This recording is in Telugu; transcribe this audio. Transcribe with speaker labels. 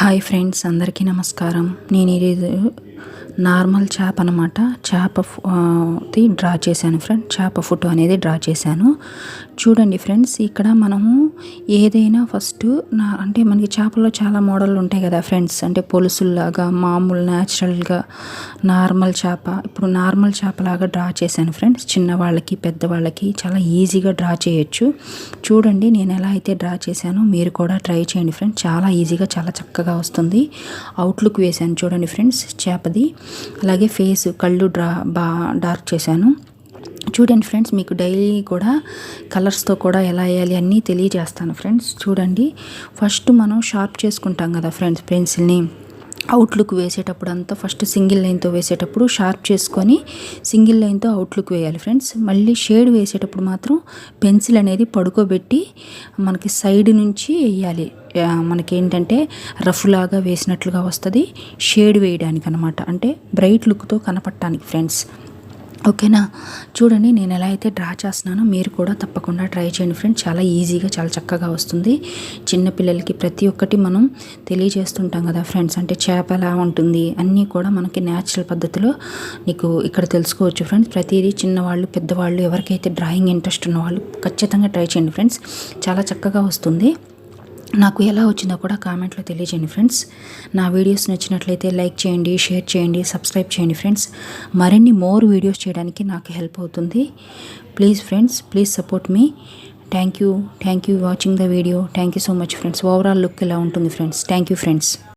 Speaker 1: హాయ్ ఫ్రెండ్స్, అందరికీ నమస్కారం. నేను ఇది నార్మల్ చేప అనమాట. చేప డ్రా చేశాను ఫ్రెండ్. చేప ఫోటో అనేది డ్రా చేశాను. చూడండి ఫ్రెండ్స్, ఇక్కడ మనము ఏదైనా ఫస్ట్ అంటే మనకి చేపల్లో చాలా మోడళ్ళు ఉంటాయి కదా ఫ్రెండ్స్. అంటే పొలుసుల్లాగా, మామూలు న్యాచురల్గా, నార్మల్ చేప. ఇప్పుడు నార్మల్ చేపలాగా డ్రా చేశాను ఫ్రెండ్స్. చిన్నవాళ్ళకి పెద్దవాళ్ళకి చాలా ఈజీగా డ్రా చేయొచ్చు. చూడండి నేను ఎలా అయితే డ్రా చేశానో మీరు కూడా ట్రై చేయండి ఫ్రెండ్స్. చాలా ఈజీగా, చాలా చక్కగా వస్తుంది. అవుట్లుక్ వేశాను చూడండి ఫ్రెండ్స్ చేపది. అలాగే ఫేస్, కళ్ళు డార్క్ చేశాను. చూడండి ఫ్రెండ్స్, మీకు డైలీ కూడా కలర్స్తో కూడా ఎలా వేయాలి అన్నీ తెలియజేస్తాను ఫ్రెండ్స్. చూడండి, ఫస్ట్ మనం షార్ప్ చేసుకుంటాం కదా ఫ్రెండ్స్ పెన్సిల్ని. అవుట్లుక్ వేసేటప్పుడు అంతా ఫస్ట్ సింగిల్ లైన్తో వేసేటప్పుడు షార్ప్ చేసుకొని సింగిల్ లైన్తో అవుట్లుక్ వేయాలి ఫ్రెండ్స్. మళ్ళీ షేడ్ వేసేటప్పుడు మాత్రం పెన్సిల్ అనేది పడుకోబెట్టి మనకి సైడ్ నుంచి వేయాలి. మనకి ఏంటంటే రఫ్ లాగా వేసినట్లుగా వస్తుంది షేడ్ వేయడానికి అనమాట. అంటే బ్రైట్ లుక్తో కనపడటానికి ఫ్రెండ్స్. ఓకేనా? చూడండి నేను ఎలా అయితే డ్రా చేస్తున్నానో మీరు కూడా తప్పకుండా ట్రై చేయండి ఫ్రెండ్స్. చాలా ఈజీగా, చాలా చక్కగా వస్తుంది. చిన్నపిల్లలకి ప్రతి ఒక్కటి మనం తెలియజేస్తుంటాం కదా ఫ్రెండ్స్. అంటే చేప ఎలా ఉంటుంది అన్నీ కూడా మనకి న్యాచురల్ పద్ధతిలో నీకు ఇక్కడ తెలుసుకోవచ్చు ఫ్రెండ్స్. ప్రతిదీ చిన్నవాళ్ళు, పెద్దవాళ్ళు, ఎవరికైతే డ్రాయింగ్ ఇంట్రెస్ట్ ఉన్నవాళ్ళు ఖచ్చితంగా ట్రై చేయండి ఫ్రెండ్స్. చాలా చక్కగా వస్తుంది. నాకు ఎలా వచ్చిందో కూడా కామెంట్లో తెలియజేయండి ఫ్రెండ్స్. నా వీడియోస్ నచ్చినట్లయితే లైక్ చేయండి, షేర్ చేయండి, సబ్స్క్రైబ్ చేయండి ఫ్రెండ్స్. మరిన్ని మోర్ వీడియోస్ చేయడానికి నాకు హెల్ప్ అవుతుంది. Please friends, please support me. Thank you watching the video. Thank you so much friends. Overall look ఇలా ఉంటుంది ఫ్రెండ్స్. Thank you friends.